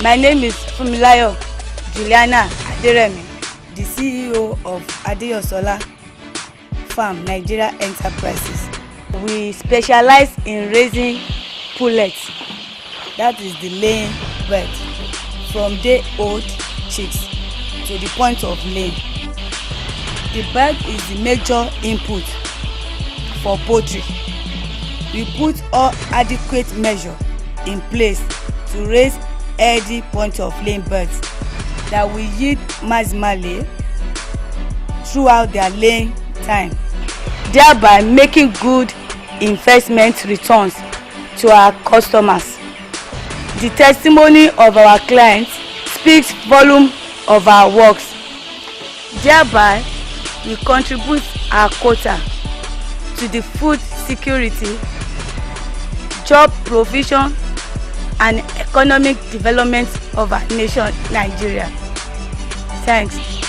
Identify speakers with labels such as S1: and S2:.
S1: My name is Fumilayo Juliana Aderemi, the CEO of Adeyosola Farm Nigeria Enterprises. We specialize in raising pullets, that is the laying bird, from day-old chicks to the point of laying. The bird is the major input for poultry. We put all adequate measures in place to raise healthy point of laying birds that will yield maximally throughout their laying time, thereby making good investment returns to our customers. The testimony of our clients speaks volume of our works. Thereby, we contribute our quota to the food security, job provision, and economic development of our nation, Nigeria. Thanks.